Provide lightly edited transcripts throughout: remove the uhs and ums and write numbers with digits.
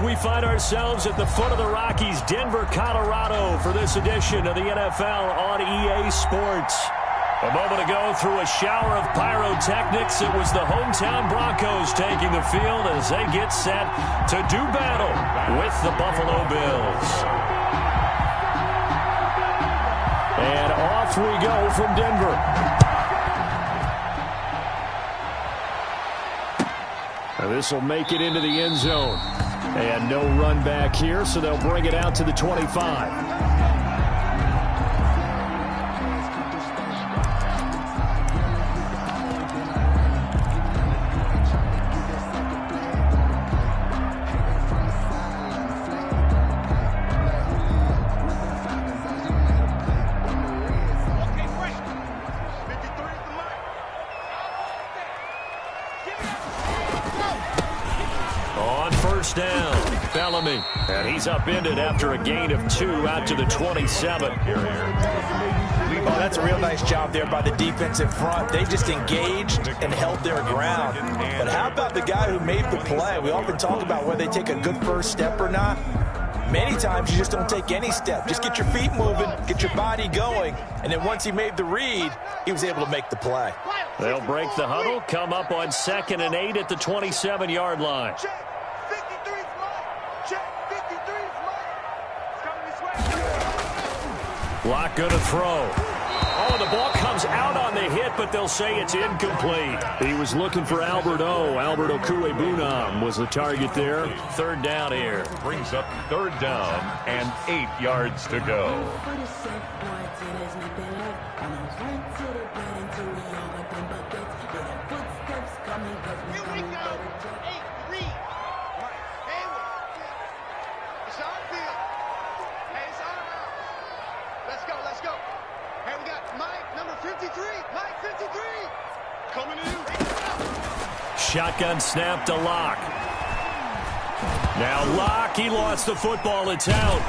We find ourselves at the foot of the Rockies, Denver, Colorado, for this edition of the NFL on EA Sports. A moment ago, through a shower of pyrotechnics, it was the hometown Broncos taking the field as they get set to do battle with the Buffalo Bills. And off we go from Denver. This will make it into the end zone. And no run back here, so they'll bring it out to the 25. Down, Bellamy, and he's upended after a gain of 2 out to the 27. Oh, that's a real nice job there by the defensive front. They just engaged and held their ground. But how about the guy who made the play? We often talk about whether they take a good first step or not. Many times you just don't take any step. Just get your feet moving, get your body going, and then once he made the read, he was able to make the play. They'll break the huddle, come up on 2nd and 8 at the 27-yard line. Lock going to throw. Oh, the ball comes out on the hit, but they'll say it's incomplete. He was looking for Albert Okuebunam was the target there. 3rd down here. Brings up 3rd down and 8 yards to go. Shotgun snap to Locke. Now Locke, he lost the football. It's out.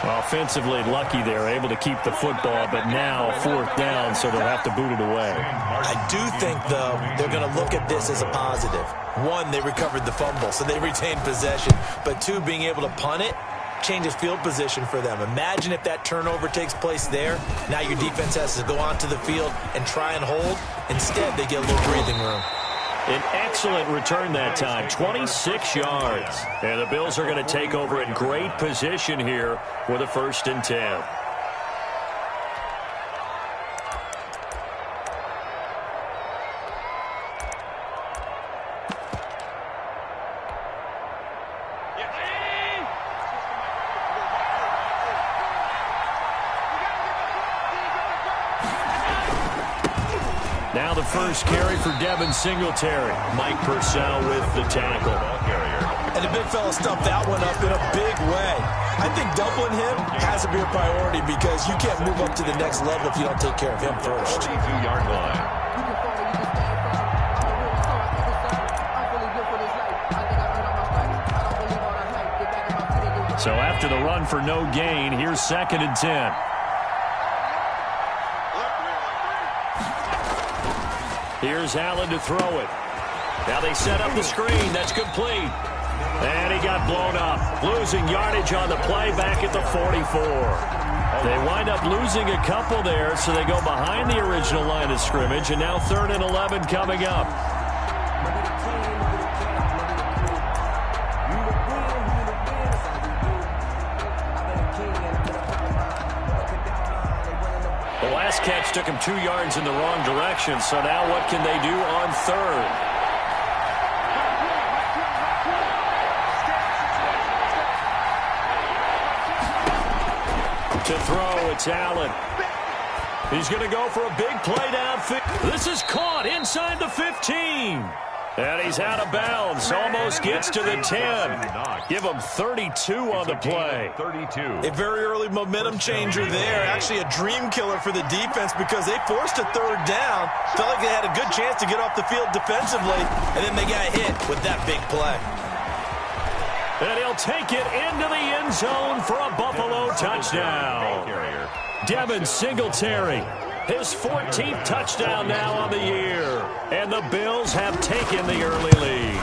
Offensively lucky they're able to keep the football, but now 4th down, so they'll have to boot it away. I do think, though, they're going to look at this as a positive. 1, they recovered the fumble, so they retained possession. But 2, being able to punt it changes field position for them. Imagine if that turnover takes place there. Now your defense has to go onto the field and try and hold. Instead, they get a little breathing room. An excellent return that time, 26 yards. And the Bills are going to take over in great position here with a 1st and 10. Now the first carry for Devin Singletary. Mike Purcell with the tackle. And the big fella stuffed that one up in a big way. I think doubling him has to be a priority because you can't move up to the next level if you don't take care of him first. 42-yard line. So after the run for no gain, here's 2nd and 10. Here's Allen to throw it. Now they set up the screen. That's complete. And he got blown up. Losing yardage on the play back at the 44. They wind up losing a couple there, so they go behind the original line of scrimmage, and now 3rd and 11 coming up. The last catch took him 2 yards in the wrong direction, so now what can they do on 3rd? To throw, it's Allen. He's going to go for a big play downfield. This is caught inside the 15. And he's out of bounds. Almost gets to the 10. Give him 32 on the play. 32. A very early momentum changer there. Actually a dream killer for the defense because they forced a 3rd down. Felt like they had a good chance to get off the field defensively. And then they got hit with that big play. And he'll take it into the end zone for a Buffalo touchdown. Devin Singletary. His 14th touchdown now on the year. And the Bills have taken the early lead.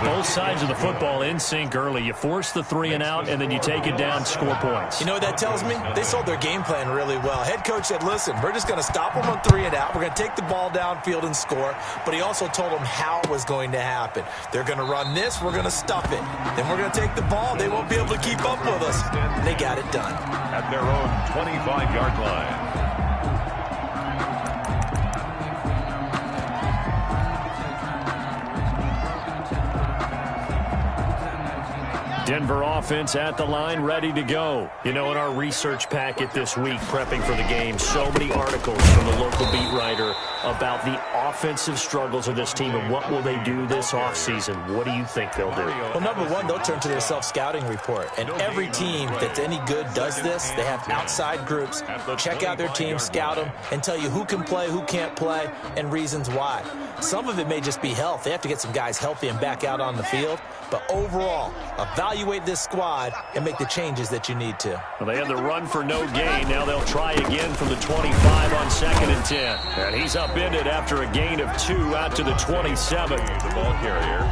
Both sides of the football in sync early. You force the 3 and out, and then you take it down, score points. You know what that tells me? They sold their game plan really well. Head coach said, listen, we're just going to stop them on 3 and out. We're going to take the ball downfield and score. But he also told them how it was going to happen. They're going to run this. We're going to stuff it. Then we're going to take the ball. They won't be able to keep up with us. They got it done. At their own 25-yard line. Denver offense at the line, ready to go. You know, in our research packet this week, prepping for the game, so many articles from the local beat writer about the offensive struggles of this team and what will they do this offseason. What do you think they'll do? Well, number one, they'll turn to their self-scouting report. And every team that's any good does this. They have outside groups, check out their team, scout them, and tell you who can play, who can't play, and reasons why. Some of it may just be health. They have to get some guys healthy and back out on the field. But overall, evaluate this squad and make the changes that you need to. Well, they had the run for no gain. Now they'll try again from the 25 on 2nd and 10. And he's upended after a gain of 2 out to the 27. The ball carrier.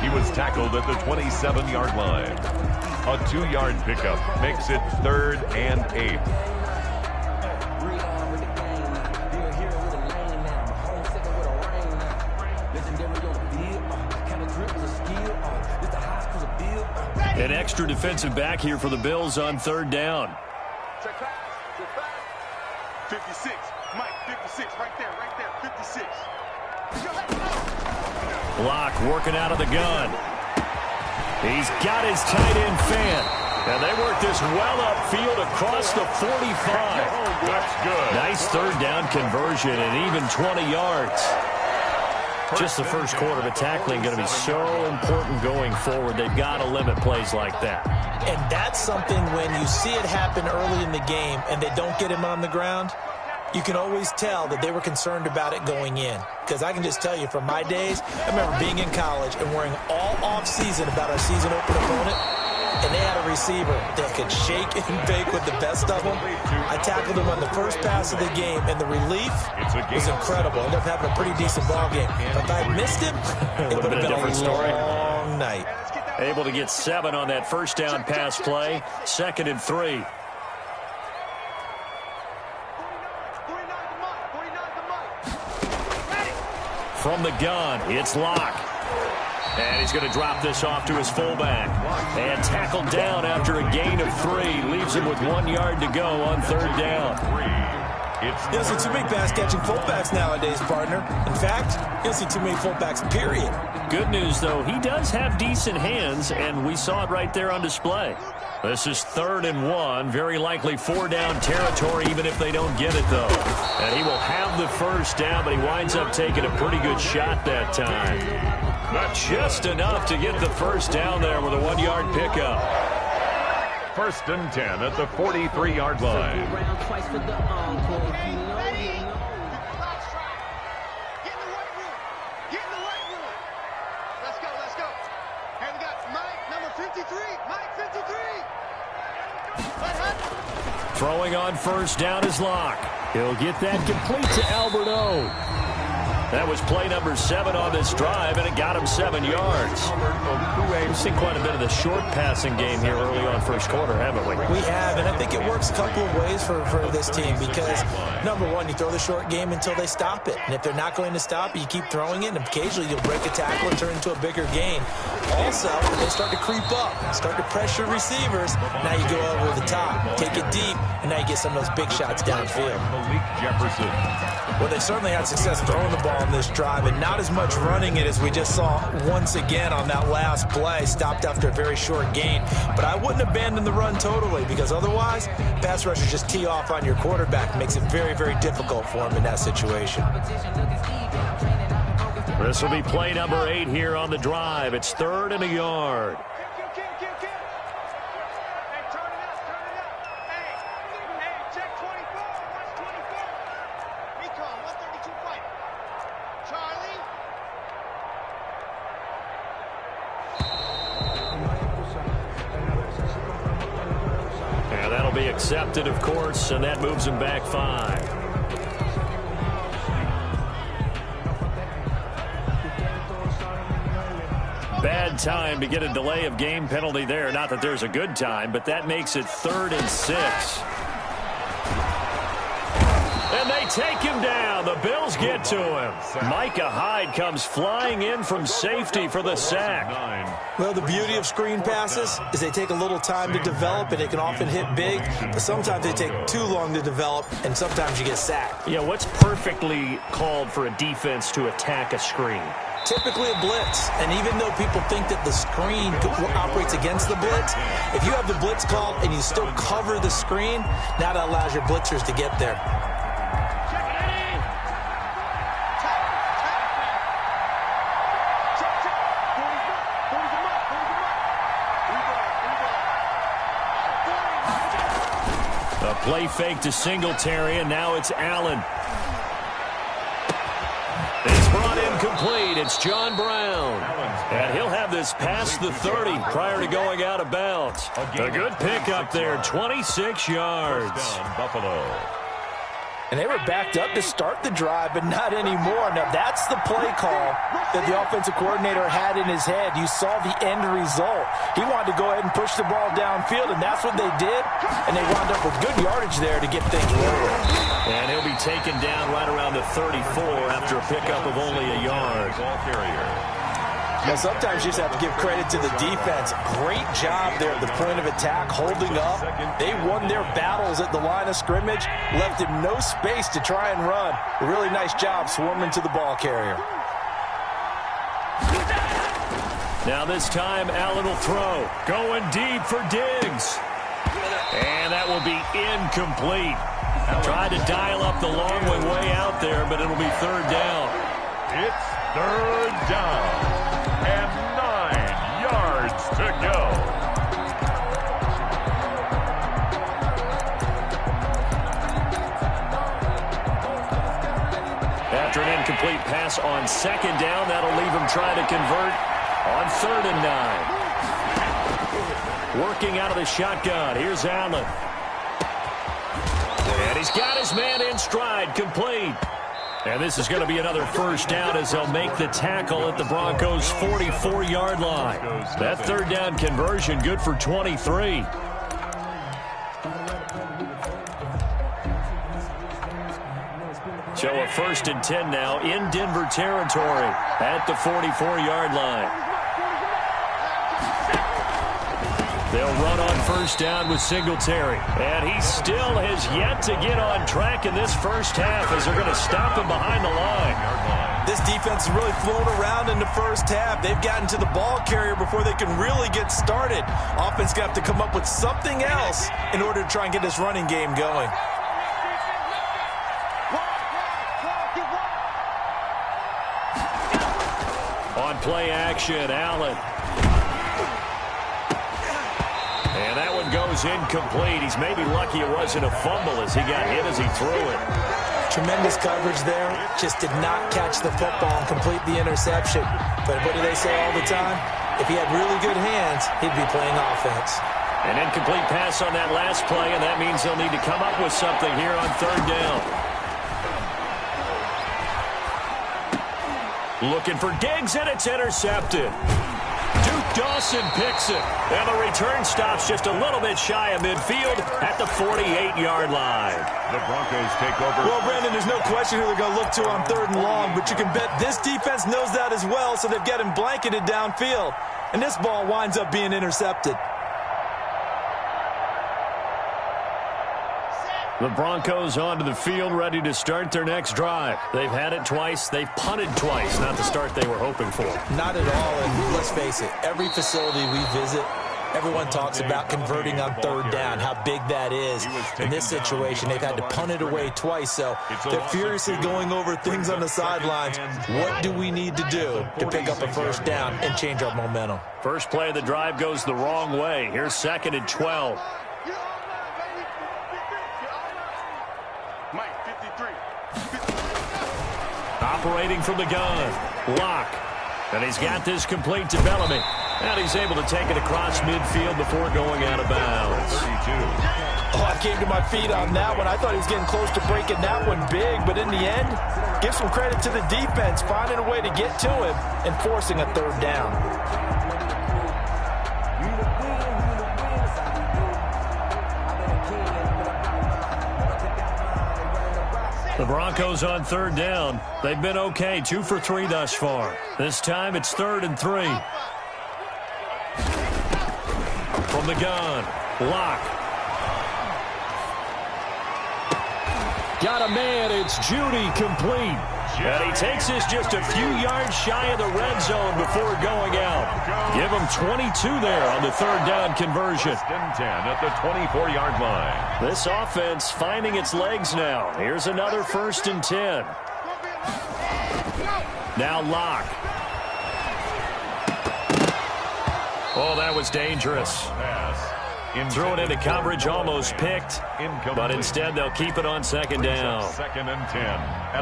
He was tackled at the 27-yard line. A 2-yard pickup makes it 3rd and 8. An extra defensive back here for the Bills on 3rd down. 56. Mike, 56. Right there, 56. Block working out of the gun. He's got his tight end fan. And they work this well upfield across the 45. That's good. Nice 3rd down conversion and even 20 yards. Just the first quarter, but tackling going to be so important going forward. They've got to limit plays like that. And that's something when you see it happen early in the game and they don't get him on the ground, you can always tell that they were concerned about it going in. Because I can just tell you from my days, I remember being in college and worrying all off-season about our season open opponent. And they had a receiver that could shake and bake with the best of them. I tackled him on the first pass of the game, and the relief was incredible. Ended up having a pretty decent ball game. But if I missed him, it would have been a long night. Able to get 7 on that first down pass play. 2nd and 3. From the gun, it's Locke. And he's going to drop this off to his fullback. And tackled down after a gain of 3. Leaves him with 1 yard to go on 3rd down. You don't see too many pass-catching fullbacks nowadays, partner. In fact, you don't see too many fullbacks, period. Good news, though, he does have decent hands, and we saw it right there on display. This is 3rd and 1. Very likely 4-down territory, even if they don't get it, though. And he will have the first down, but he winds up taking a pretty good shot that time. Just enough to get the first down there with a 1-yard pickup. 1st and 10 at the 43-yard line. Let's go. Here we got Mike, number 53. Mike, 53. Throwing on 1st down is Locke. He'll get that complete to Albert O. That was play number 7 on this drive, and it got him 7 yards. We've seen quite a bit of the short passing game here early on first quarter, haven't we? We have, and I think it works a couple of ways for this team because, number one, you throw the short game until they stop it. And if they're not going to stop it, you keep throwing it, and occasionally you'll break a tackle and turn into a bigger gain. Also, they start to creep up, start to pressure receivers. Now you go over the top, take it deep, and now you get some of those big shots downfield. Malik Jefferson. Well, they certainly had success throwing the ball on this drive, and not as much running it as we just saw once again on that last play. Stopped after a very short gain. But I wouldn't abandon the run totally, because otherwise, pass rushers just tee off on your quarterback. Makes it very, very difficult for him in that situation. This will be play number 8 here on the drive. It's 3rd and a yard. intercepted, of course, and that moves him back 5. Bad time to get a delay of game penalty there. Not that there's a good time, but that makes it 3rd and 6. And they take him down. The Bills get to him. Micah Hyde comes flying in from safety for the sack. Well, the beauty of screen passes is they take a little time to develop, and they can often hit big, but sometimes they take too long to develop, and sometimes you get sacked. Yeah, what's perfectly called for a defense to attack a screen? Typically a blitz, and even though people think that the screen operates against the blitz, if you have the blitz called and you still cover the screen, now that allows your blitzers to get there. A play fake to Singletary, and now it's Allen. It's brought in complete. It's John Brown. And he'll have this past the 30 prior to going out of bounds. A good pickup there, 26 yards. Buffalo. And they were backed up to start the drive, but not anymore. Now, that's the play call that the offensive coordinator had in his head. You saw the end result. He wanted to go ahead and push the ball downfield, and that's what they did. And they wound up with good yardage there to get things rolling. And he'll be taken down right around the 34 after a pickup of only a yard. Ball carrier. Now, sometimes you just have to give credit to the defense. Great job there at the point of attack, holding up. They won their battles at the line of scrimmage, left him no space to try and run. A really nice job swarming to the ball carrier. Now this time, Allen will throw. Going deep for Diggs. And that will be incomplete. Tried to dial up the long way out there, but it'll be 3rd down. It's 3rd down. And 9 yards to go. After an incomplete pass on 2nd down, that'll leave him trying to convert on 3rd and 9. Working out of the shotgun. Here's Allen. And he's got his man in stride, complete. And this is going to be another 1st down as they'll make the tackle at the Broncos' 44-yard line. That 3rd down conversion good for 23. So a 1st and 10 now in Denver territory at the 44-yard line. They'll run on 1st down with Singletary. And he still has yet to get on track in this first half as they're going to stop him behind the line. This defense has really flown around in the first half. They've gotten to the ball carrier before they can really get started. Offense going to have to come up with something else in order to try and get this running game going. On play action, Allen. And that one goes incomplete. He's maybe lucky it wasn't a fumble as he got hit as he threw it. Tremendous coverage there. Just did not catch the football and complete the interception. But what do they say all the time? If he had really good hands, he'd be playing offense. An incomplete pass on that last play, and that means they'll need to come up with something here on 3rd down. Looking for Diggs, and it's intercepted. Duke Dawson picks it, and the return stops just a little bit shy of midfield at the 48-yard line. The Broncos take over. Well, Brandon, there's no question who they're going to look to on 3rd and long, but you can bet this defense knows that as well, so they've got him blanketed downfield. And this ball winds up being intercepted. The Broncos onto the field, ready to start their next drive. They've had it twice. They've punted twice. Not the start they were hoping for. Not at all, and let's face it, every facility we visit, everyone talks about converting on 3rd down, how big that is. In this situation, they've had to punt it away twice, so they're furiously going over things on the sidelines. What do we need to do to pick up a 1st down and change our momentum? First play of the drive goes the wrong way. Here's 2nd and 12. Operating from the gun, Locke. And he's got this complete to Bellamy. And he's able to take it across midfield before going out of bounds. 32. Oh, I came to my feet on that one. I thought he was getting close to breaking that one big, but in the end, give some credit to the defense, finding a way to get to him and forcing a third down. The Broncos on third down. They've been okay, 2 for 3 thus far. This time it's 3rd and 3. From the gun, Locke. Got a man, it's Judy, complete. And he takes this just a few yards shy of the red zone before going out. Give him 22 there on the third down conversion. 10 at the 24-yard line. This offense finding its legs now. Here's another 1st and 10. Now Locke. Oh, that was dangerous. Threw it into coverage, almost picked, but instead they'll keep it on 2nd down. 2nd and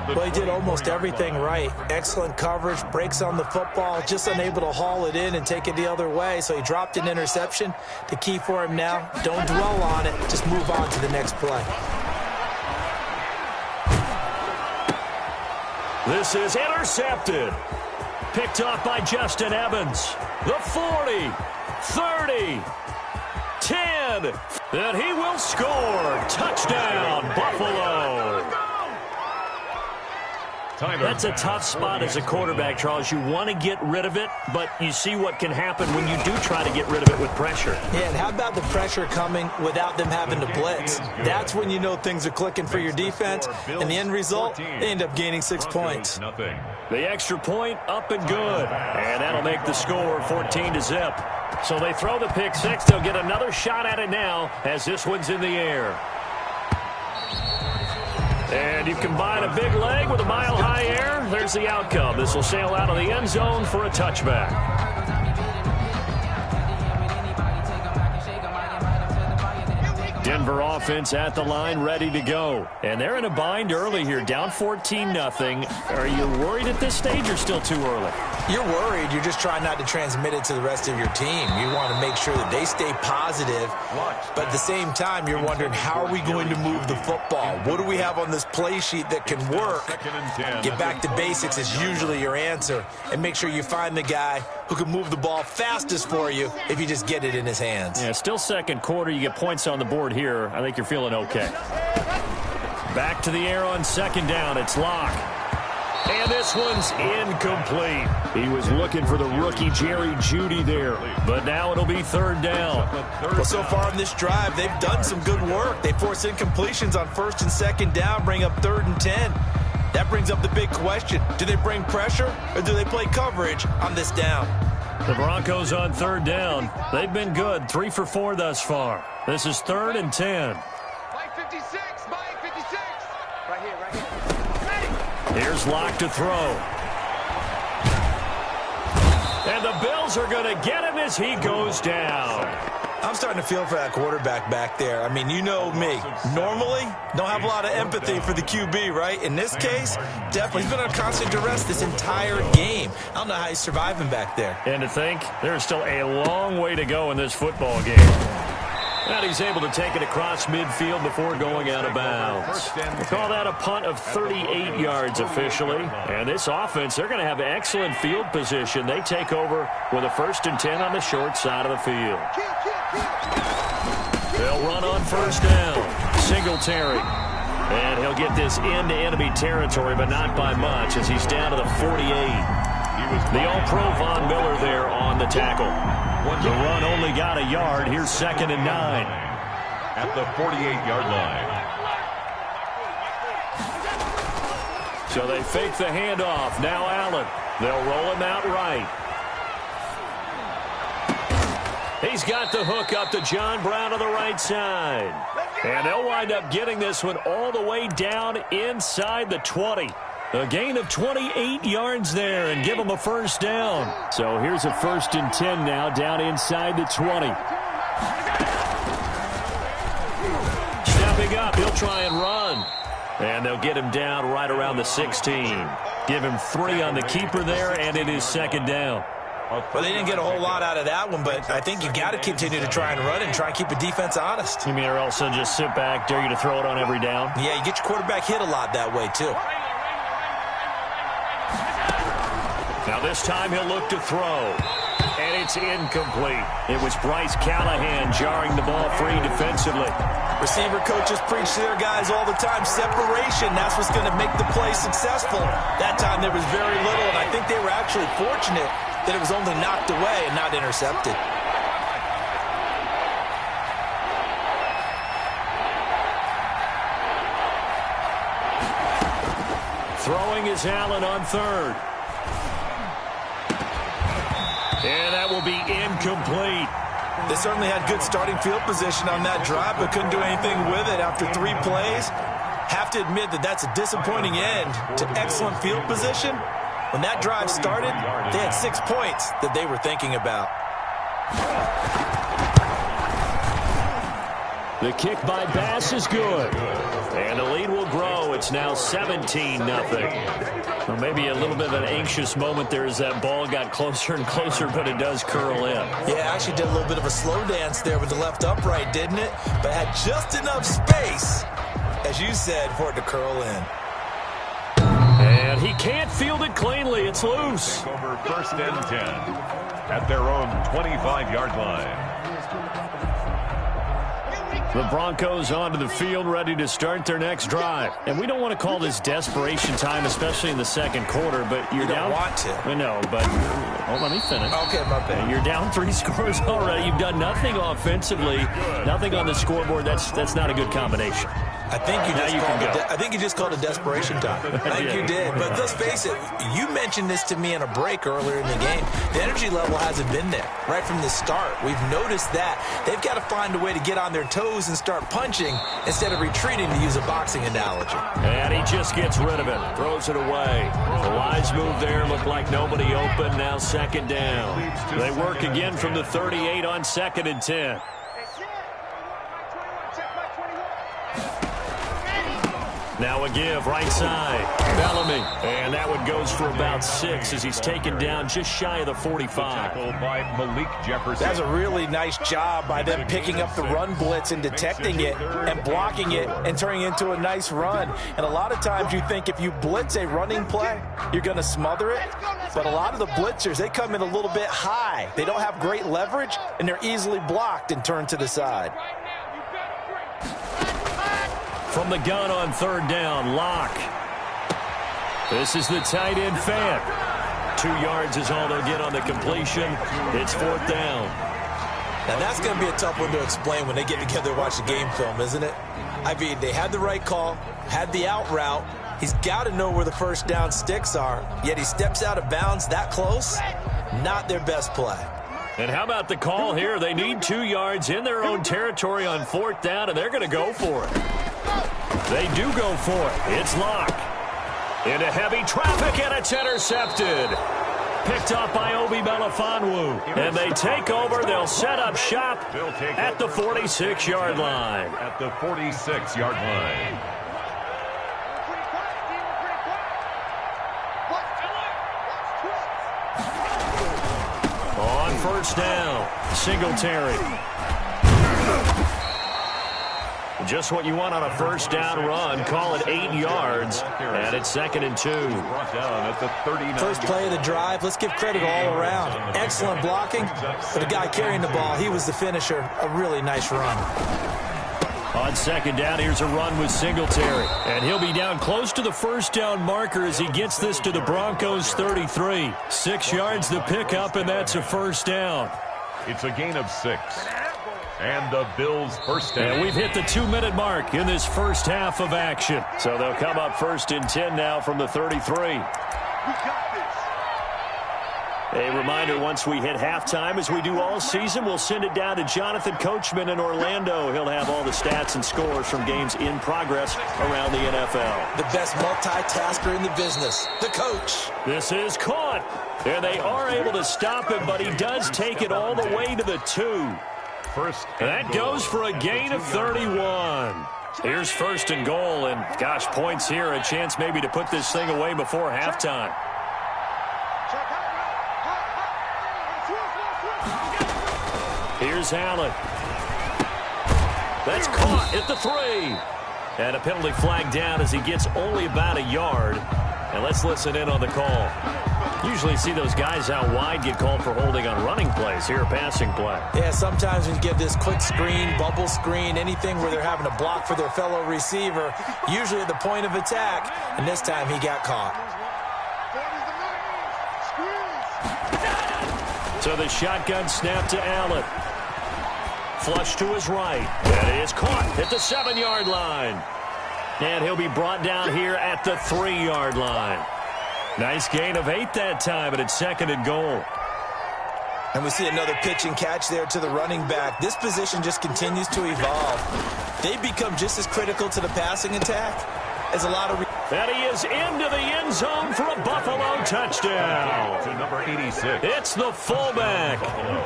10. Well, he did almost everything right. Excellent coverage, breaks on the football, just unable to haul it in and take it the other way, so he dropped an interception. The key for him now, don't dwell on it, just move on to the next play. This is intercepted. Picked off by Justin Evans. The 40, 30, 10, and he will score. Touchdown, Buffalo. That's a tough spot as a quarterback, Charles. You want to get rid of it, but you see what can happen when you do try to get rid of it with pressure. Yeah, and how about the pressure coming without them having to blitz? That's when you know things are clicking for your defense, and the end result, they end up gaining 6 points. The extra point up and good, and that'll make the score 14-zip. So they throw the pick six. They'll get another shot at it now as this one's in the air. And you combine a big leg with a mile-high air, there's the outcome. This will sail out of the end zone for a touchback. Denver offense at the line, ready to go. And they're in a bind early here, down 14-0. Are you worried at this stage or still too early? You're worried. You're just trying not to transmit it to the rest of your team. You want to make sure that they stay positive, but at the same time, you're wondering, how are we going to move the football? What do we have on this play sheet that can work? Get back to basics is usually your answer, and make sure you find the guy who can move the ball fastest for you if you just get it in his hands. Yeah, still second quarter. You get points on the board here. I think you're feeling okay. Back to the air on 2nd down. It's Locke. And this one's incomplete. He was looking for the rookie Jerry Jeudy there, but now it'll be 3rd down. Well, so far on this drive, they've done some good work. They force incompletions on 1st and 2nd down, bring up 3rd and 10. That brings up the big question. Do they bring pressure or do they play coverage on this down? The Broncos on 3rd down. They've been good, 3 for 4 thus far. This is 3rd and 10. Mike 56, Mike 56. Right here, right here. Here's Locke to throw. And the Bills are going to get him as he goes down. I'm starting to feel for that quarterback back there. I mean, you know me. Normally, don't have a lot of empathy for the QB, right? In this case, definitely. He's been on constant duress this entire game. I don't know how he's surviving back there. And to think, there's still a long way to go in this football game. And he's able to take it across midfield before going out of bounds. We'll call that a punt of 38 yards officially. And this offense, they're going to have excellent field position. They take over with a 1st and 10 on the short side of the field. They'll run on 1st down. Singletary. And he'll get this into enemy territory, but not by much as he's down to the 48. The All-Pro Von Miller there on the tackle. The run only got a yard. Here's 2nd and 9. At the 48-yard line. So they fake the handoff. Now Allen. They'll roll him out right. He's got the hook up to John Brown on the right side. And they'll wind up getting this one all the way down inside the 20. A gain of 28 yards there and give them a 1st down. So here's a 1st and 10 now down inside the 20. Stepping up, he'll try and run. And they'll get him down right around the 16. Give him 3 on the keeper there, and it is 2nd down. Well, they didn't get a whole lot out of that one, but I think you got to continue to try and run and try and keep the defense honest. You mean or also just sit back, dare you to throw it on every down? Yeah, you get your quarterback hit a lot that way, too. Now this time he'll look to throw. And it's incomplete. It was Bryce Callahan jarring the ball free defensively. Receiver coaches preach to their guys all the time. Separation, that's what's going to make the play successful. That time there was very little, and I think they were actually fortunate that it was only knocked away and not intercepted. Throwing is Allen on third. And that will be incomplete. They certainly had good starting field position on that drive, but couldn't do anything with it after 3 plays. Have to admit that that's a disappointing end to excellent field position. When that drive started, they had 6 points that they were thinking about. The kick by Bass is good. And the lead will grow. It's now 17-0. Well, maybe a little bit of an anxious moment there as that ball got closer and closer, but it does curl in. Yeah, actually did a little bit of a slow dance there with the left upright, didn't it? But had just enough space, as you said, for it to curl in. And he can't field it cleanly. It's loose. Over 1st and 10 at their own 25-yard line. The Broncos onto the field, ready to start their next drive. And we don't want to call this desperation time, especially in the second quarter, but you're down. You don't want to. I know, but let me finish. Okay, my bad. You're down 3 scores already. You've done nothing offensively, nothing on the scoreboard. That's not a good combination. I think you just called it desperation time. I think you did. But let's face it, you mentioned this to me in a break earlier in the game. The energy level hasn't been there right from the start. We've noticed that. They've got to find a way to get on their toes and start punching instead of retreating, to use a boxing analogy. And he just gets rid of it. Throws it away. The wise move there. Looked like nobody open. Now 2nd down. They work again from the 38 on 2nd and 10. Now a give, right side. Bellamy. And that one goes for about 6 as he's taken down just shy of the 45. Tackle by Malik Jefferson. That's a really nice job by them picking up the run blitz and detecting it and blocking it and turning it into a nice run. And a lot of times you think if you blitz a running play, you're going to smother it. But a lot of the blitzers, they come in a little bit high. They don't have great leverage, and they're easily blocked and turned to the side. From the gun on 3rd down, Locke. This is the tight end fan. 2 yards is all they'll get on the completion. It's 4th down. Now that's going to be a tough one to explain when they get together and watch the game film, isn't it? I mean, they had the right call, had the out route. He's got to know where the 1st down sticks are, yet he steps out of bounds that close. Not their best play. And how about the call here? They need 2 yards in their own territory on 4th down, and they're going to go for it. They do go for it. It's Locke. Into heavy traffic, and it's intercepted. Picked up by Obi Melifonwu. And they take over. They'll set up shop at the 46-yard line. At the 46-yard line. On 1st down, Singletary. Just what you want on a 1st down run. Call it 8 yards. And it's 2nd and 2. First play of the drive. Let's give credit all around. Excellent blocking. But the guy carrying the ball, he was the finisher. A really nice run. On 2nd down, here's a run with Singletary. And he'll be down close to the 1st down marker as he gets this to the Broncos 33. 6 yards the pickup, and that's a 1st down. It's a gain of 6. And the Bills' 1st down. And we've hit the 2-minute mark in this first half of action. So they'll come up 1st and 10 now from the 33. A reminder, once we hit halftime, as we do all season, we'll send it down to Jonathan Coachman in Orlando. He'll have all the stats and scores from games in progress around the NFL. The best multitasker in the business, the coach. This is caught. And they are able to stop him, but he does take it all the way to the 2. That goes for a gain of 31. Here's 1st and goal, and gosh, points here, a chance maybe to put this thing away before halftime. Here's Allen. That's caught at the 3. And a penalty flag down as he gets only about a yard. And let's listen in on the call. Usually see those guys out wide get called for holding on running plays. Here, a passing play. Yeah, sometimes when you give this quick screen, bubble screen, anything where they're having to block for their fellow receiver, usually at the point of attack, and this time he got caught. So the shotgun snap to Allen. Flush to his right. That is caught at the 7-yard line. And he'll be brought down here at the 3-yard line. Nice gain of 8 that time, but it's 2nd and goal. And we see another pitch and catch there to the running back. This position just continues to evolve. They become just as critical to the passing attack as a lot of... And he is into the end zone for a Buffalo touchdown. To number 86. It's the fullback.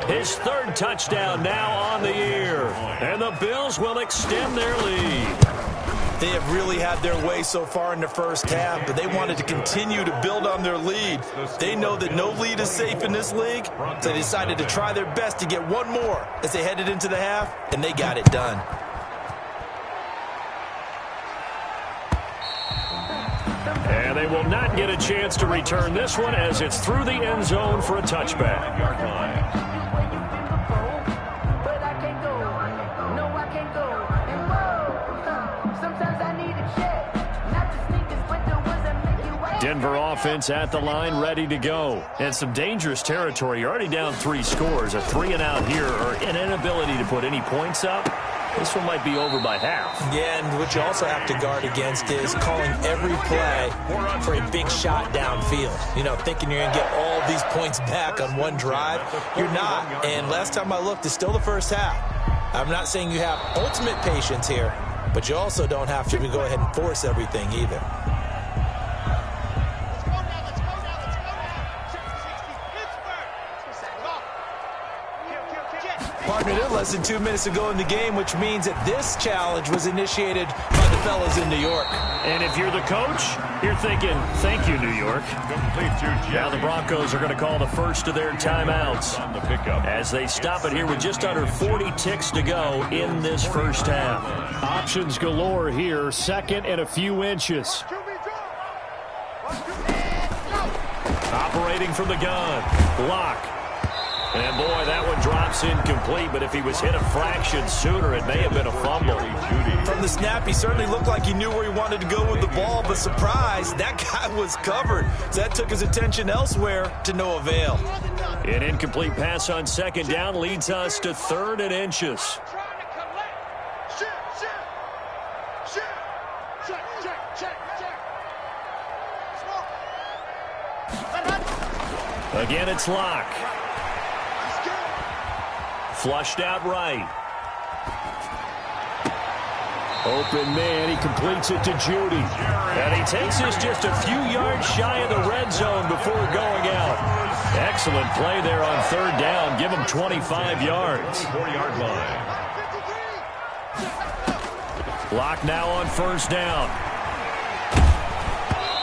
His 3rd touchdown now on the year. And the Bills will extend their lead. They have really had their way so far in the first half, but they wanted to continue to build on their lead. They know that no lead is safe in this league, so they decided to try their best to get one more as they headed into the half, and they got it done. And they will not get a chance to return this one as it's through the end zone for a touchback. Denver offense at the line, ready to go. And some dangerous territory. You're already down 3 scores. A 3-and-out here, or an inability to put any points up. This one might be over by half. Yeah, and what you also have to guard against is calling every play for a big shot downfield. You know, thinking you're going to get all these points back on one drive. You're not. And last time I looked, it's still the first half. I'm not saying you have ultimate patience here, but you also don't have to go ahead and force everything either. Partner, less than 2 minutes to go in the game, which means that this challenge was initiated by the fellas in New York. And if you're the coach, you're thinking, thank you, New York. Now the Broncos are going to call the first of their timeouts as they stop it here with just under 40 ticks to go in this first half. Options galore here, 2nd and a few inches. Operating from the gun, block. And, boy, that one drops incomplete, but if he was hit a fraction sooner, it may have been a fumble. From the snap, he certainly looked like he knew where he wanted to go with the ball, but surprise, that guy was covered. So that took his attention elsewhere to no avail. An incomplete pass on 2nd down leads us to 3rd and inches. Again, it's Locke. Flushed out right. Open man, he completes it to Judy. And he takes this just a few yards shy of the red zone before going out. Excellent play there on 3rd down. Give him 25 yards. 4-yard line. Locke now on 1st down.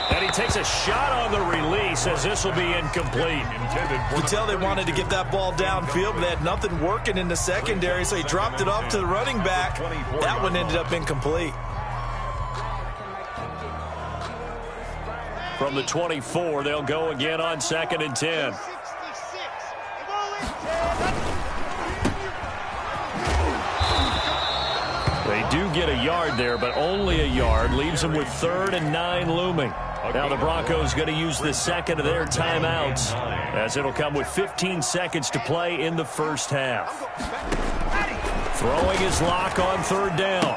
And he takes a shot on the release as this will be incomplete. You can tell they wanted to get that ball downfield, but they had nothing working in the secondary, so he dropped it off to the running back. That one ended up incomplete. From the 24, they'll go again on 2nd and 10. They do get a yard there, but only a yard. Leaves them with 3rd and 9 looming. Now the Broncos going to use the 2nd of their timeouts, as it'll come with 15 seconds to play in the first half. Throwing his Lock on 3rd down.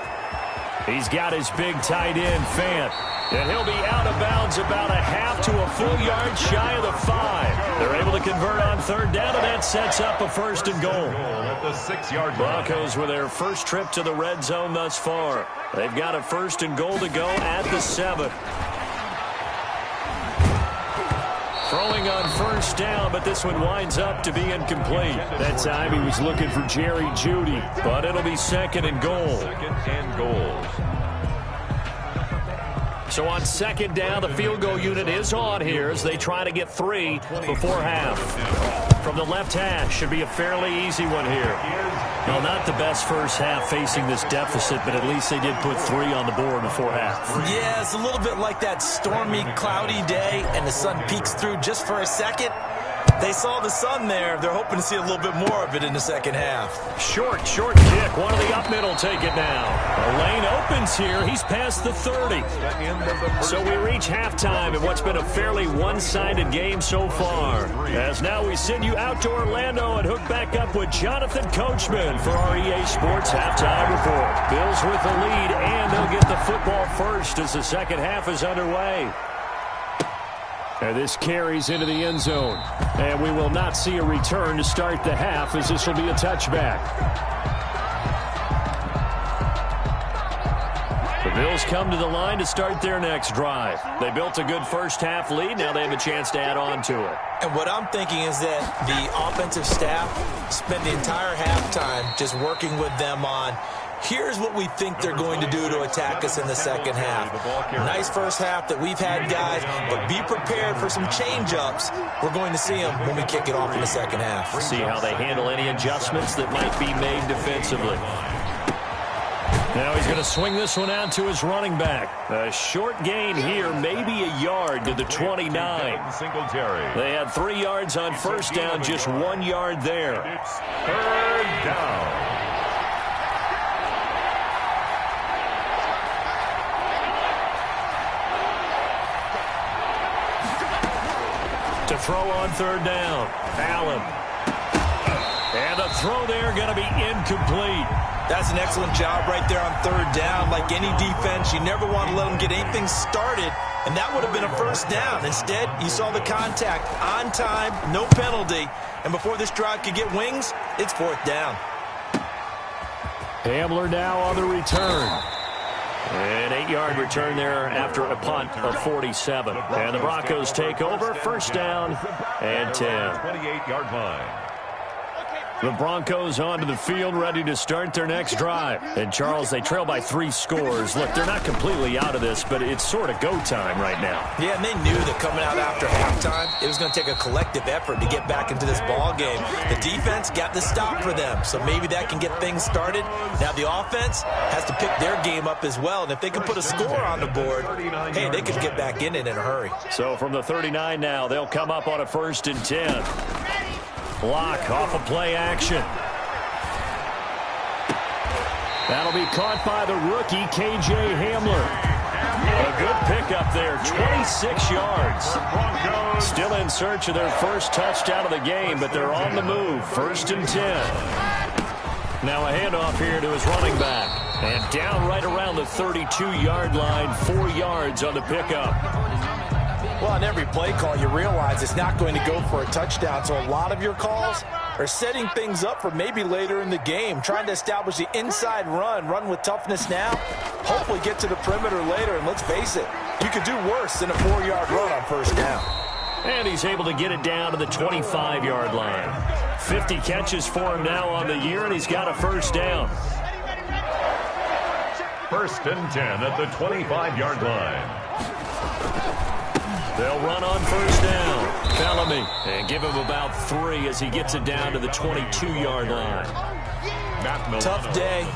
He's got his big tight end, Fant. And he'll be out of bounds about a half to a full yard shy of the 5. They're able to convert on 3rd down, and that sets up a 1st and goal. At the 6-yard line. Broncos with their first trip to the red zone thus far. They've got a 1st and goal to go at the 7. Throwing on 1st down, but this one winds up to be incomplete. That time he was looking for Jerry Jeudy, but it'll be 2nd and goal. 2nd and goal. So on 2nd down, the field goal unit is on here as they try to get 3 before half. From the left hash, should be a fairly easy one here. Well, not the best first half facing this deficit, but at least they did put 3 on the board before half. Yeah, it's a little bit like that stormy, cloudy day, and the sun peeks through just for a second. They saw the sun there. They're hoping to see a little bit more of it in the second half. Short kick. One of the up middle take it now. The lane opens here. He's past the 30. So we reach halftime in what's been a fairly one-sided game so far. As now we send you out to Orlando and hook back up with Jonathan Coachman for our EA Sports Halftime Report. Bills with the lead, and they'll get the football first as the second half is underway. And this carries into the end zone. And we will not see a return to start the half, as this will be a touchback. The Bills come to the line to start their next drive. They built a good first half lead. Now they have a chance to add on to it. And what I'm thinking is that the offensive staff spent the entire halftime just working with them on, here's what we think they're going to do to attack us in the second half. Nice first half that we've had, guys, but be prepared for some change-ups. We're going to see them when we kick it off in the second half. We'll see how they handle any adjustments that might be made defensively. Now he's going to swing this one out to his running back. A short gain here, maybe a yard to the 29. They had 3 yards on first down, just 1 yard there. It's third down. To throw on third down, Allen. And the throw there going to be incomplete. That's an excellent job right there on third down. Like any defense, you never want to let them get anything started, and that would have been a first down. Instead, you saw the contact on time, no penalty, and before this drive could get wings, it's fourth down. Hamler now on the return. An 8-yard return there after a punt of 47. And the Broncos take over, first down and 10. 28-yard line. The Broncos onto the field, ready to start their next drive. And, Charles, they trail by 3 scores. Look, they're not completely out of this, but it's sort of go time right now. Yeah, and they knew that coming out after halftime, it was going to take a collective effort to get back into this ball game. The defense got the stop for them, so maybe that can get things started. Now the offense has to pick their game up as well, and if they can put a score on the board, hey, they could get back in it in a hurry. So from the 39 now, they'll come up on a 1st and 10. Block off of play action. That'll be caught by the rookie, K.J. Hamler. A good pickup there, 26 yards. Still in search of their first touchdown of the game, but they're on the move. 1st and 10. Now a handoff here to his running back. And down right around the 32-yard line, 4 yards on the pickup. Well, on every play call, you realize it's not going to go for a touchdown, so a lot of your calls are setting things up for maybe later in the game, trying to establish the inside run with toughness now, hopefully get to the perimeter later, and let's face it, you could do worse than a 4-yard run on first down. And he's able to get it down to the 25-yard line. 50 catches for him now on the year, and he's got a first down. 1st and 10 at the 25-yard line. They'll run on first down. Bellamy. And give him about 3 as he gets it down to the 22-yard line. Tough day,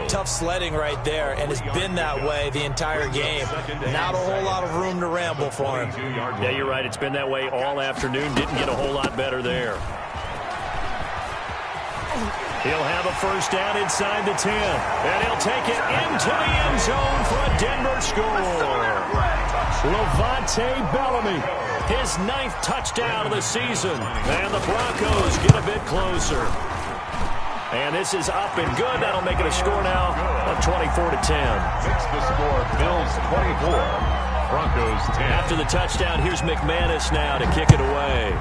tough sledding right there, and it's been that way the entire game. Not a whole lot of room to ramble for him. Yeah, you're right. It's been that way all afternoon. Didn't get a whole lot better there. He'll have a first down inside the 10. And he'll take it into the end zone for a Denver score. Levante Bellamy, his 9th touchdown of the season. And the Broncos get a bit closer. And this is up and good. That'll make it a score now of 24-10. Makes the score Bills 24, Broncos 10. After the touchdown, here's McManus now to kick it away.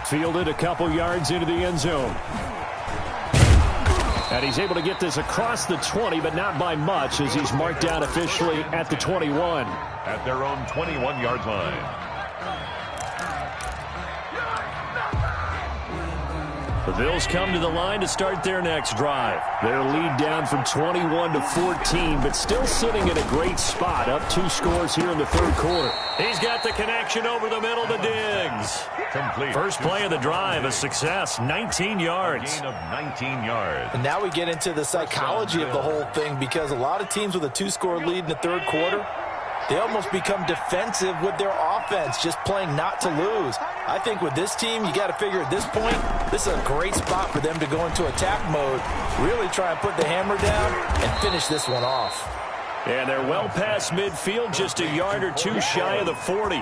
Fielded a couple yards into the end zone. And he's able to get this across the 20, but not by much, as he's marked down officially at the 21. At their own 21-yard line. The Bills come to the line to start their next drive. Their lead down from 21-14, but still sitting in a great spot. Up 2 scores here in the third quarter. He's got the connection over the middle to Diggs. Complete. First play of the drive, a success, 19 yards. A gain of 19 yards. And now we get into the psychology of the whole thing, because a lot of teams with a 2-score lead in the third quarter, they almost become defensive with their offense, just playing not to lose. I think with this team, you got to figure at this point, this is a great spot for them to go into attack mode, really try and put the hammer down and finish this one off. And they're well past midfield, just a yard or 2 shy of the 40.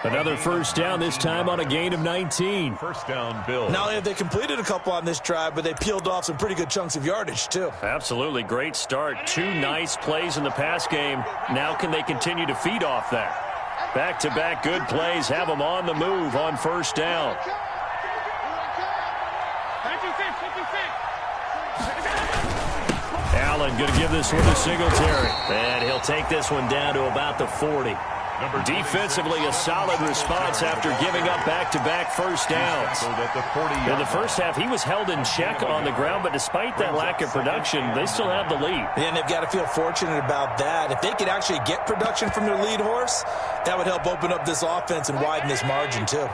Another first down, this time on a gain of 19. First down, Bill. Not only have they completed a couple on this drive, but they peeled off some pretty good chunks of yardage, too. Absolutely great start. 2 nice plays in the pass game. Now can they continue to feed off that? Back-to-back good plays have them on the move on first down. Allen going to give this one to Singletary. And he'll take this one down to about the 40. Defensively, a solid response after giving up back-to-back first downs. In the first half, he was held in check on the ground, but despite that lack of production, they still have the lead. And they've got to feel fortunate about that. If they could actually get production from their lead horse, that would help open up this offense and widen this margin, too.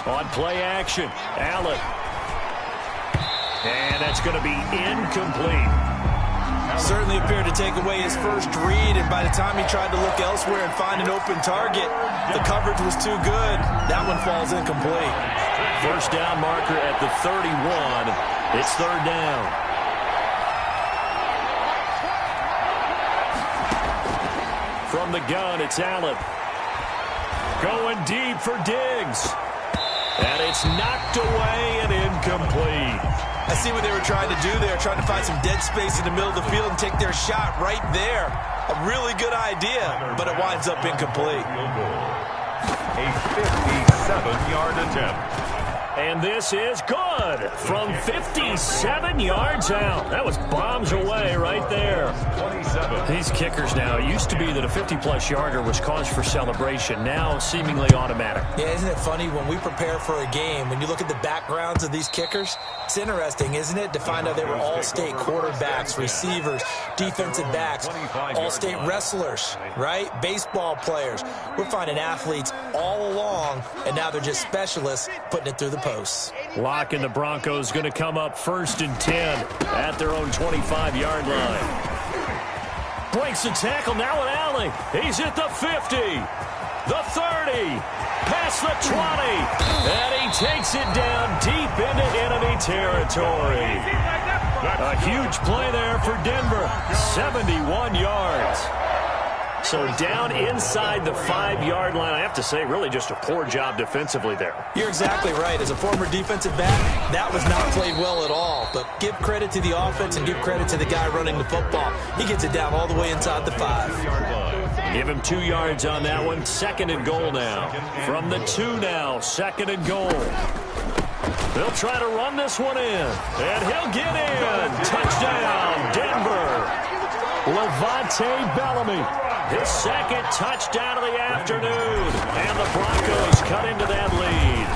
On play action, Allen. And that's going to be incomplete. Certainly appeared to take away his first read, and by the time he tried to look elsewhere and find an open target, the coverage was too good. That one falls incomplete. First down marker at the 31. It's third down. From the gun, it's Allen. Going deep for Diggs. And it's knocked away and incomplete. I see what they were trying to do there, trying to find some dead space in the middle of the field and take their shot right there. A really good idea, but it winds up incomplete. A 57-yard attempt. And this is good from 57 yards out. That was bombs away right there. 27. These kickers now, it used to be that a 50-plus yarder was cause for celebration. Now seemingly automatic. Yeah, isn't it funny when we prepare for a game, when you look at the backgrounds of these kickers, it's interesting, isn't it, to find out they were all-state quarterbacks, receivers, defensive backs, all-state wrestlers, right? Baseball players. We're finding athletes all along, and now they're just specialists putting it through the posts. Lock and the Broncos going to come up 1st and 10 at their own 25-yard line. Breaks a tackle now with Allen. He's at the 50, the 30, past the 20, and he takes it down deep into enemy territory. A huge play there for Denver, 71 yards. So down inside the 5-yard line. I have to say, really just a poor job defensively there. You're exactly right. As a former defensive back, that was not played well at all. But give credit to the offense and give credit to the guy running the football. He gets it down all the way inside the 5. Give him 2 yards on that one. 2nd and goal now. From the 2 now, 2nd and goal. They'll try to run this one in. And he'll get in. Touchdown, Denver. Levante Bellamy. His 2nd touchdown of the afternoon. And the Broncos cut into that lead.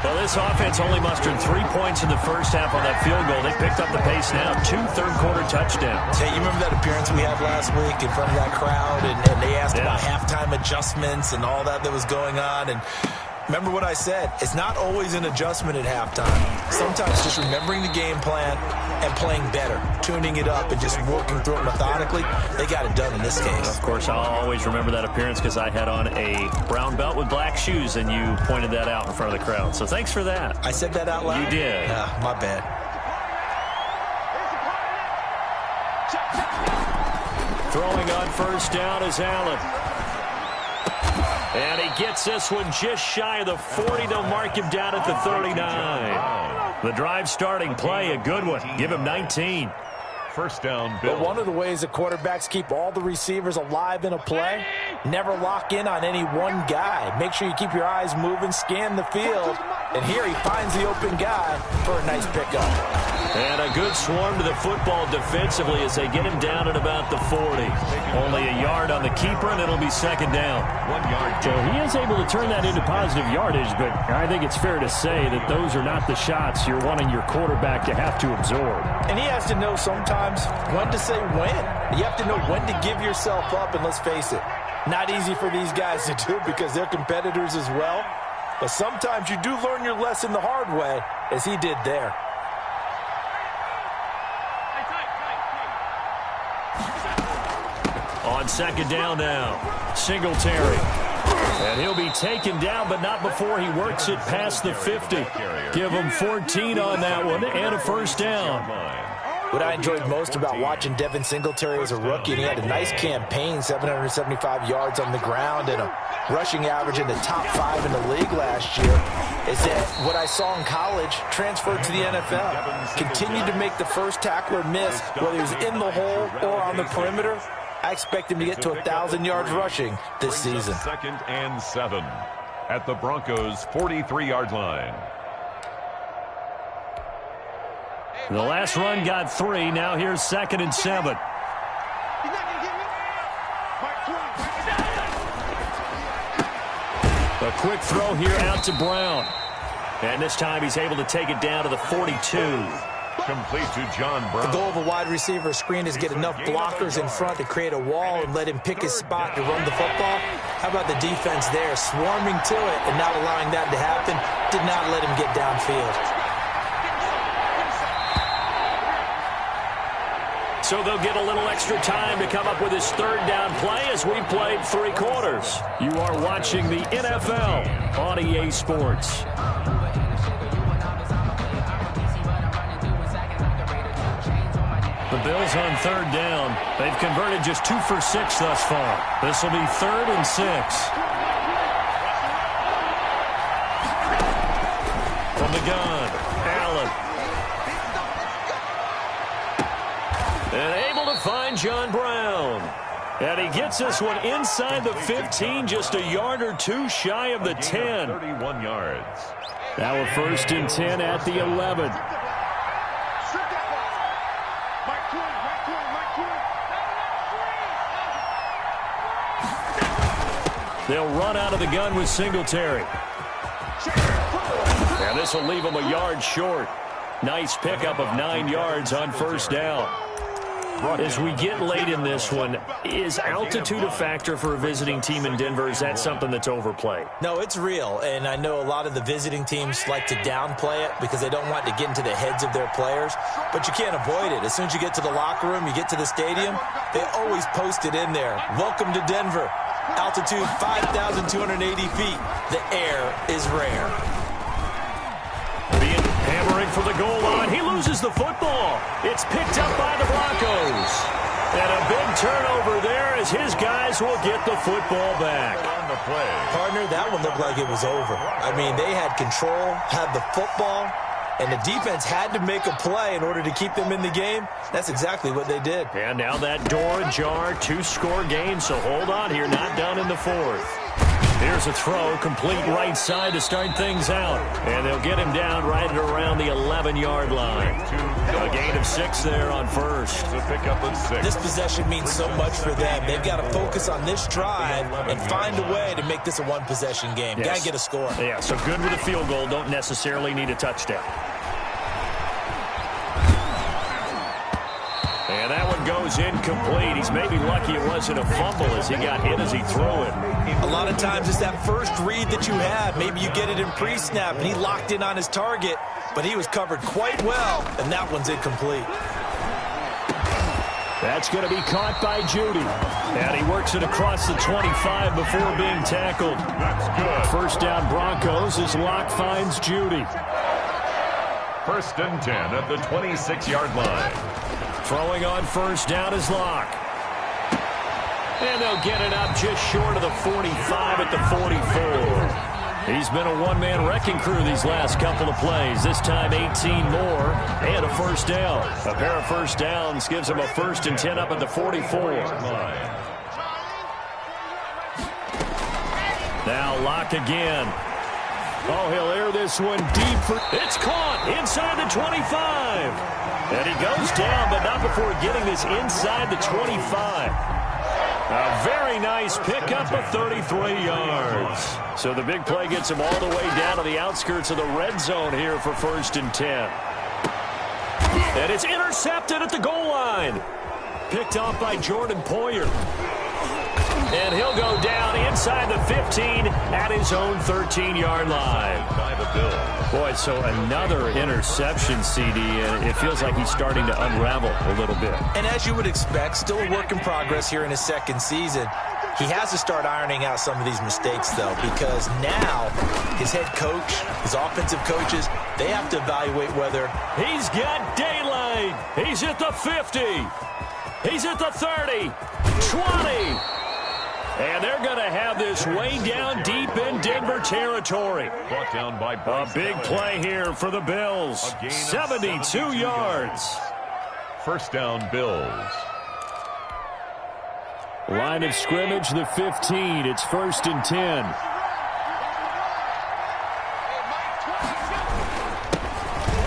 Well, this offense only mustered 3 points in the first half on that field goal. They picked up the pace now. 2 third-quarter touchdowns. Hey, you remember that appearance we had last week in front of that crowd? And they asked about halftime adjustments and all that was going on. And remember what I said. It's not always an adjustment at halftime. Sometimes just remembering the game plan and playing better, tuning it up and just working through it methodically. They got it done in this case. Of course, I'll always remember that appearance because I had on a brown belt with black shoes, and you pointed that out in front of the crowd. So thanks for that. I said that out loud? You did. My bad. Throwing on first down is Allen. And he gets this one just shy of the 40. They'll mark him down at the 39. The drive starting play, a good one. Give him 19. First down, Bill. But one of the ways that quarterbacks keep all the receivers alive in a play, never lock in on any one guy. Make sure you keep your eyes moving, scan the field. And here he finds the open guy for a nice pickup. And a good swarm to the football defensively as they get him down at about the 40. Only a yard on the keeper, and it'll be second down. 1 yard. So he is able to turn that into positive yardage, but I think it's fair to say that those are not the shots you're wanting your quarterback to have to absorb. And he has to know sometimes when to say when. You have to know when to give yourself up, and let's face it, not easy for these guys to do because they're competitors as well. But sometimes you do learn your lesson the hard way, as he did there. On second down now, Singletary. And he'll be taken down, but not before he works it past the 50. Give him 14 on that one and a first down. What I enjoyed most about watching Devin Singletary as a rookie, and he had a nice campaign, 775 yards on the ground and a rushing average in the top 5 in the league last year, is that what I saw in college transferred to the NFL. Continued to make the first tackler miss, whether he's in the hole or on the perimeter. I expect him to get to 1,000 yards rushing this season. 2nd and 7 at the Broncos' 43-yard line. The last run got 3. Now here's 2nd and 7. A quick throw here out to Brown. And this time he's able to take it down to the 42. Complete to John Brown. The goal of a wide receiver screen is get enough blockers in front to create a wall and let him pick his spot to run the football. How about the defense there, swarming to it and not allowing that to happen? Did not let him get downfield. So they'll get a little extra time to come up with his 3rd down play as we played 3 quarters. You are watching the NFL on EA Sports. The Bills on 3rd down. They've converted just 2 for 6 thus far. This will be 3rd and 6. From the gun, Allen. And able to find John Brown. And he gets this one inside the 15, just a yard or 2 shy of the 10. 31 yards. Now a 1st and 10 at the 11. They'll run out of the gun with Singletary. And this will leave them a yard short. Nice pickup of 9 yards on 1st down. As we get late in this one, is altitude a factor for a visiting team in Denver? Is that something that's overplayed? No, it's real, and I know a lot of the visiting teams like to downplay it because they don't want to get into the heads of their players, but you can't avoid it. As soon as you get to the locker room, you get to the stadium, they always post it in there. Welcome to Denver. Altitude 5,280 feet. The air is rare. Being hammering for the goal line. He loses the football. It's picked up by the Broncos. And a big turnover there as his guys will get the football back. On the play. Partner, that one looked like it was over. I mean, they had control, had the football, and the defense had to make a play in order to keep them in the game. That's exactly what they did. And now that door ajar, 2-score game, so hold on here, not done in the 4th. Here's a throw, complete right side to start things out. And they'll get him down right at around the 11-yard line. A gain of 6 there on 1st. To pick up of 6. This possession means so much for them. They've got to focus on this drive and find a way to make this a one-possession game. Yes. Got to get a score. Yeah, so good with a field goal. Don't necessarily need a touchdown. And that one goes incomplete. He's maybe lucky it wasn't a fumble as he got hit as he threw it. A lot of times it's that first read that you have. Maybe you get it in pre-snap, and he locked in on his target, but he was covered quite well, and that one's incomplete. That's going to be caught by Judy. And he works it across the 25 before being tackled. That's good. 1st down Broncos as Locke finds Judy. 1st and 10 at the 26-yard line. Throwing on 1st down is Locke. And they'll get it up just short of the 45 at the 44. He's been a one-man wrecking crew these last couple of plays. This time 18 more and a 1st down. A pair of 1st downs gives him a 1st and 10 up at the 44. Now Locke again. Oh, he'll air this one deep for... It's caught inside the 25. And he goes down, but not before getting this inside the 25. A very nice pickup of 33 yards. So the big play gets him all the way down to the outskirts of the red zone here for 1st and 10. And it's intercepted at the goal line. Picked off by Jordan Poyer. And he'll go down inside the 15 at his own 13-yard line. By the Bills. Boy, so another interception, CD, and it feels like he's starting to unravel a little bit. And as you would expect, still a work in progress here in his second season. He has to start ironing out some of these mistakes, though, because now his head coach, his offensive coaches, they have to evaluate whether... He's got daylight. He's at the 50. He's at the 30. 20. And they're going to have this way down deep in Denver territory. Brought down by a big play here for the Bills. 72 yards. First down, Bills. Line of scrimmage, the 15. It's 1st and 10.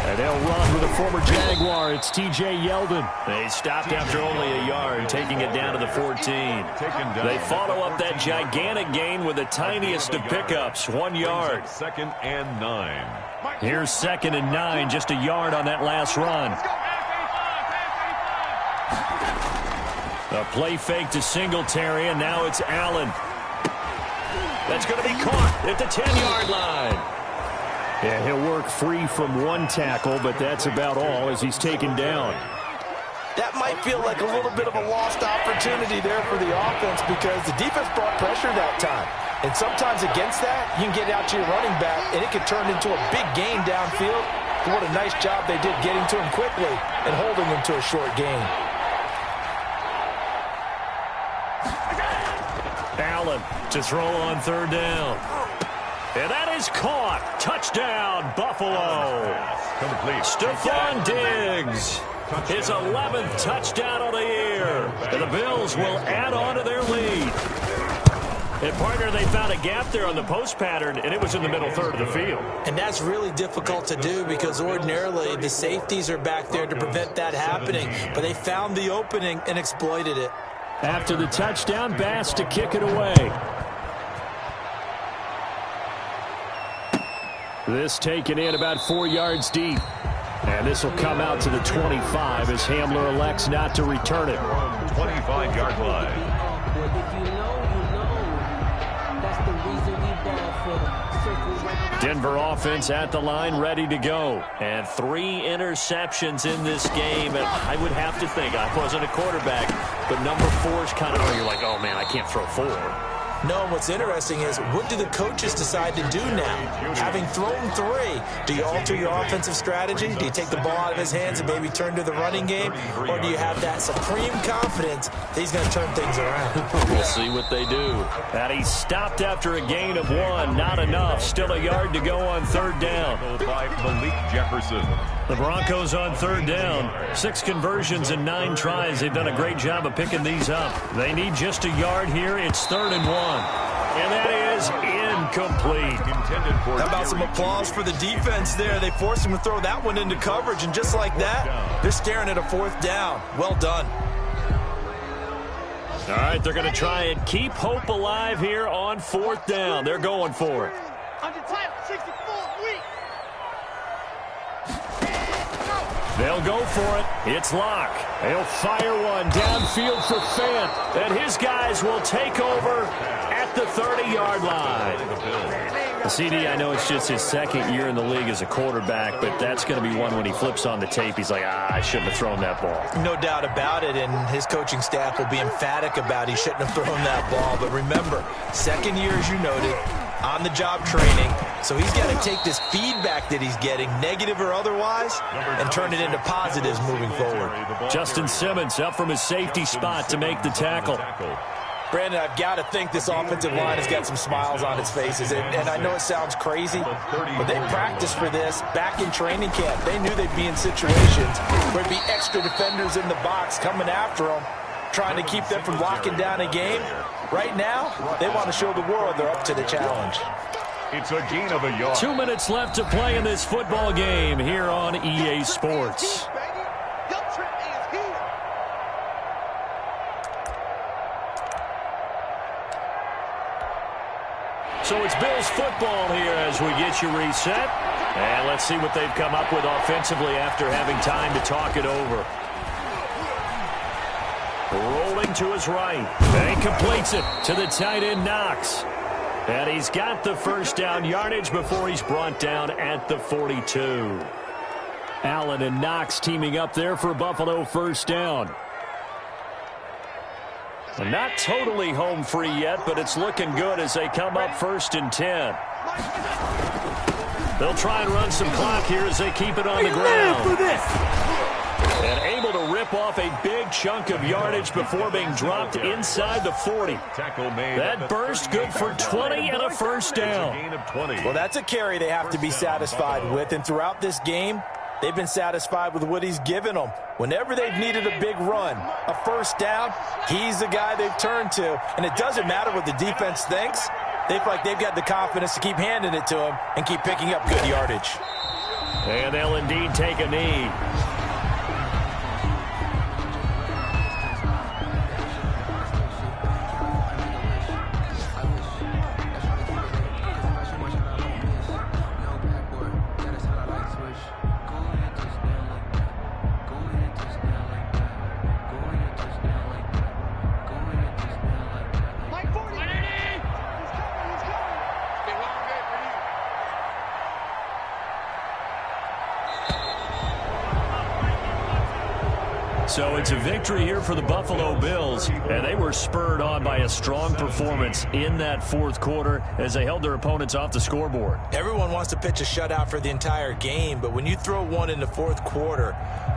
And they'll run with a former Jaguar. It's T.J. Yeldon. They stopped after only a yard, taking it down to the 14. They follow up that gigantic gain with the tiniest of pickups, 1 yard. 2nd and 9. Here's 2nd and 9, just a yard on that last run. A play fake to Singletary, and now it's Allen. That's going to be caught at the 10-yard line. Yeah, he'll work free from one tackle, but that's about all as he's taken down. That might feel like a little bit of a lost opportunity there for the offense because the defense brought pressure that time. And sometimes against that, you can get out to your running back, and it can turn into a big gain downfield. But what a nice job they did getting to him quickly and holding him to a short gain. Allen to throw on 3rd down. And that is caught. Touchdown, Buffalo. Complete. Stephon Diggs. His 11th touchdown of the year. And the Bills will add on to their lead. And, partner, they found a gap there on the post pattern, and it was in the middle third of the field. And that's really difficult to do because ordinarily the safeties are back there to prevent that happening. But they found the opening and exploited it. After the touchdown, Bass to kick it away. This taken in about 4 yards deep. And this will come out to the 25 as Hamler elects not to return it. 25-yard line. Denver offense at the line, ready to go. And 3 interceptions in this game. And I would have to think, I wasn't a quarterback, but number 4 is kind of where you're like, oh, man, I can't throw 4. No, what's interesting is what do the coaches decide to do now? Having thrown 3, do you alter your offensive strategy? Do you take the ball out of his hands and maybe turn to the running game? Or do you have that supreme confidence that he's going to turn things around? We'll see what they do. And he stopped after a gain of 1. Not enough. Still a yard to go on 3rd down. By Malik Jefferson. The Broncos on 3rd down. 6 conversions and 9 tries. They've done a great job of picking these up. They need just a yard here. It's 3rd and 1. And that is incomplete. How about some applause for the defense there? They forced him to throw that one into coverage, and just like that, they're staring at a 4th down. Well done. All right, they're going to try and keep hope alive here on 4th down. They're going for it. Under title 64 week. They'll go for it. It's Locke. He'll fire one downfield for Fant. And his guys will take over at the 30-yard line. CD, I know it's just his 2nd year in the league as a quarterback, but that's going to be one when he flips on the tape. He's like, I shouldn't have thrown that ball. No doubt about it, and his coaching staff will be emphatic about he shouldn't have thrown that ball. But remember, 2nd year, as you noted, on-the-job training. So he's got to take this feedback that he's getting, negative or otherwise, and turn it into positives moving forward. Justin Simmons up from his safety spot to make the tackle. Brandon, I've got to think this offensive line has got some smiles on its faces. And I know it sounds crazy, but they practiced for this back in training camp. They knew they'd be in situations where there'd be extra defenders in the box coming after them, trying to keep them from locking down a game. Right now, they want to show the world they're up to the challenge. It's a gain of a yard. 2 minutes left to play in this football game here on EA Sports. So it's Bills football here as we get you reset. And let's see what they've come up with offensively after having time to talk it over. Rolling to his right. And completes it to the tight end, Knox. And he's got the first down yardage before he's brought down at the 42. Allen and Knox teaming up there for Buffalo first down. Not totally home free yet, but it's looking good as they come up 1st and 10. They'll try and run some clock here as they keep it on the ground. And able to rip off a big chunk of yardage before being dropped inside the 40. That burst good for 20 and a first down. Well, that's a carry they have to be satisfied with. And throughout this game, they've been satisfied with what he's given them. Whenever they've needed a big run, a first down, he's the guy they've turned to. And it doesn't matter what the defense thinks. They feel like they've got the confidence to keep handing it to him and keep picking up good yardage. And they'll indeed take a knee. So it's a victory here for the Buffalo Bills, and they were spurred on by a strong performance in that fourth quarter as they held their opponents off the scoreboard. Everyone wants to pitch a shutout for the entire game, but when you throw one in the fourth quarter,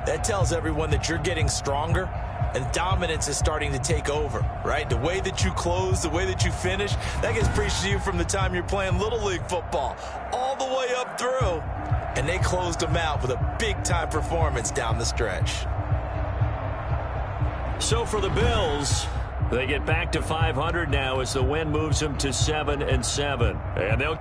that tells everyone that you're getting stronger and dominance is starting to take over, right? The way that you close, the way that you finish, that gets preached to you from the time you're playing Little League football all the way up through, and they closed them out with a big-time performance down the stretch. So for the Bills, they get back to 500 now as the win moves them to 7-7. And they'll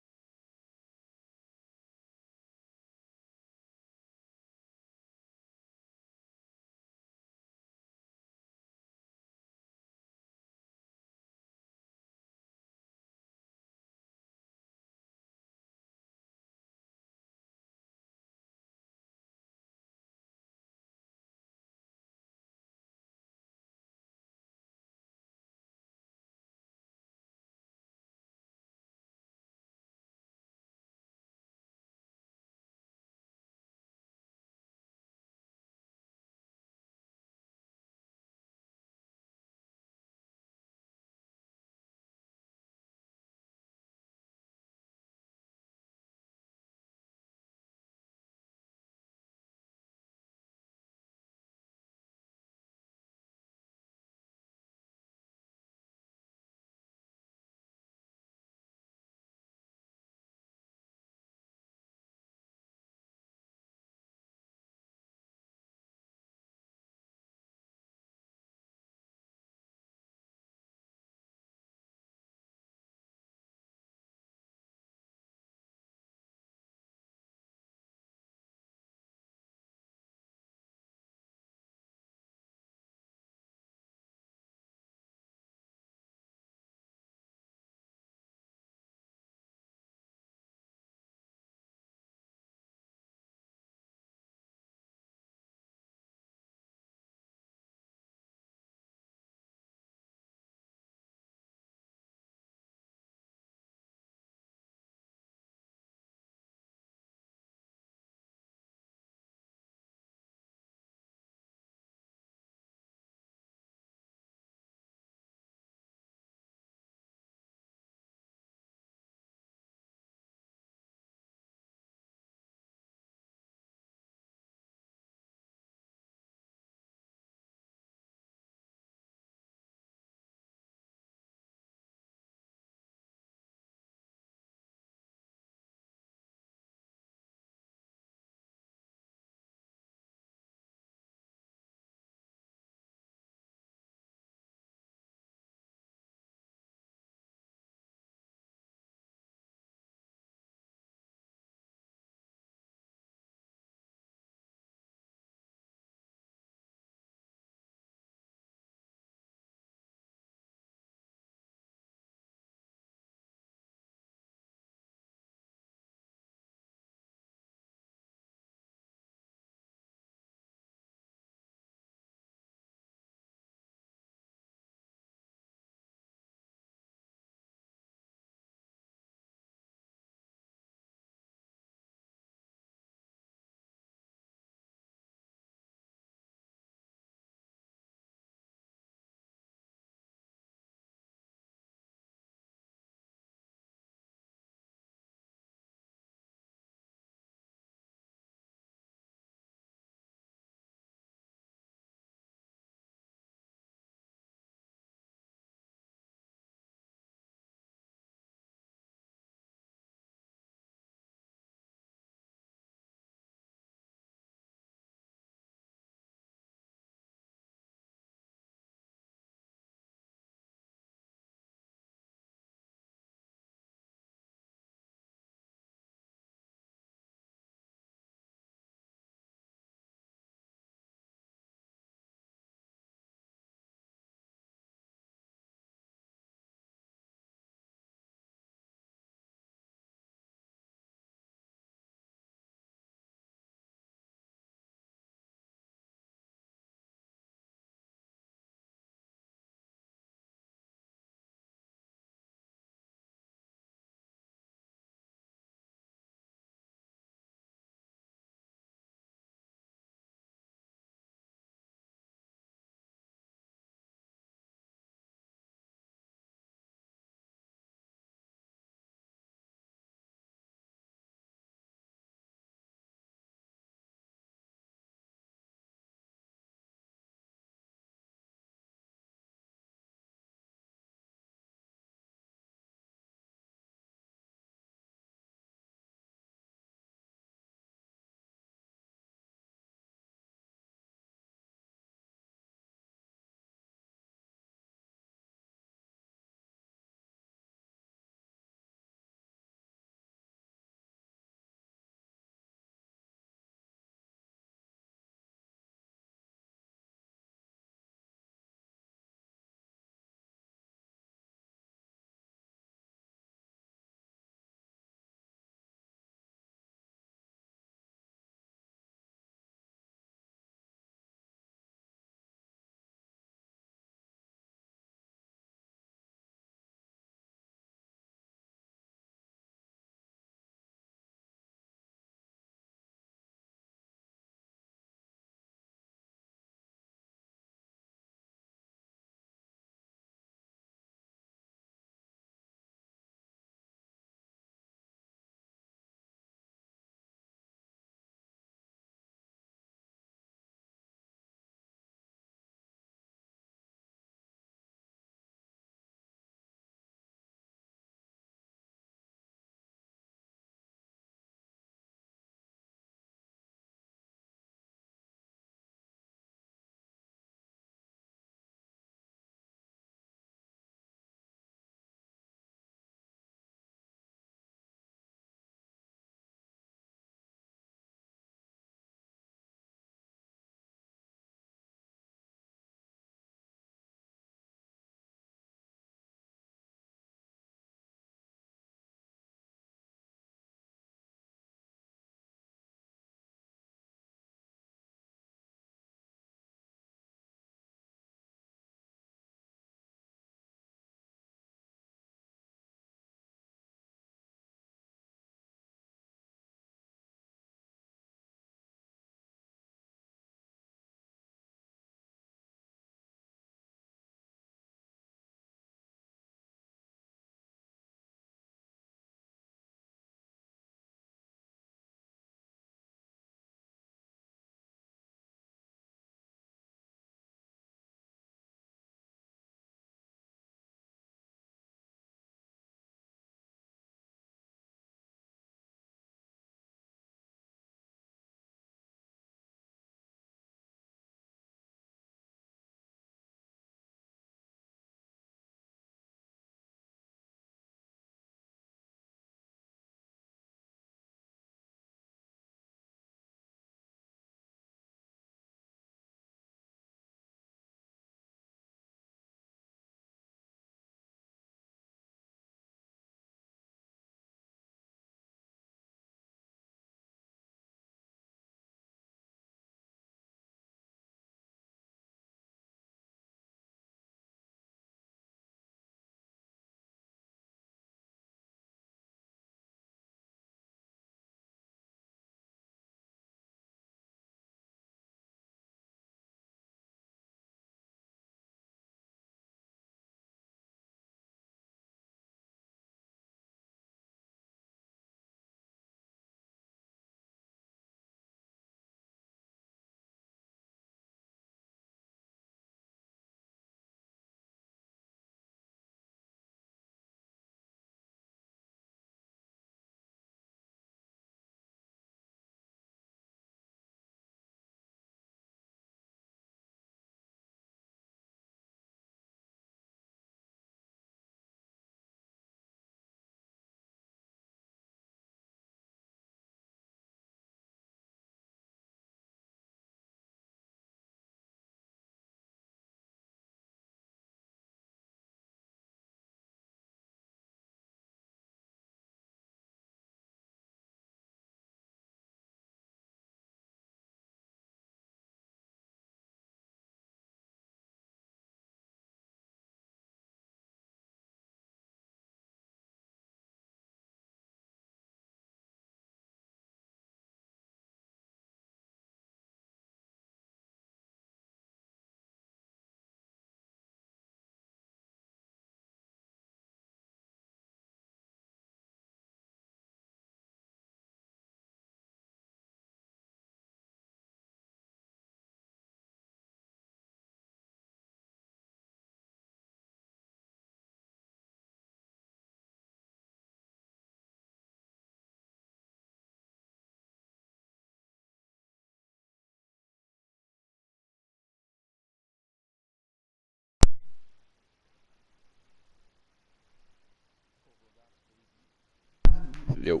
Yo.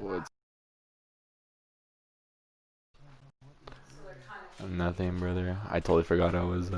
What's nothing, brother. I totally forgot I was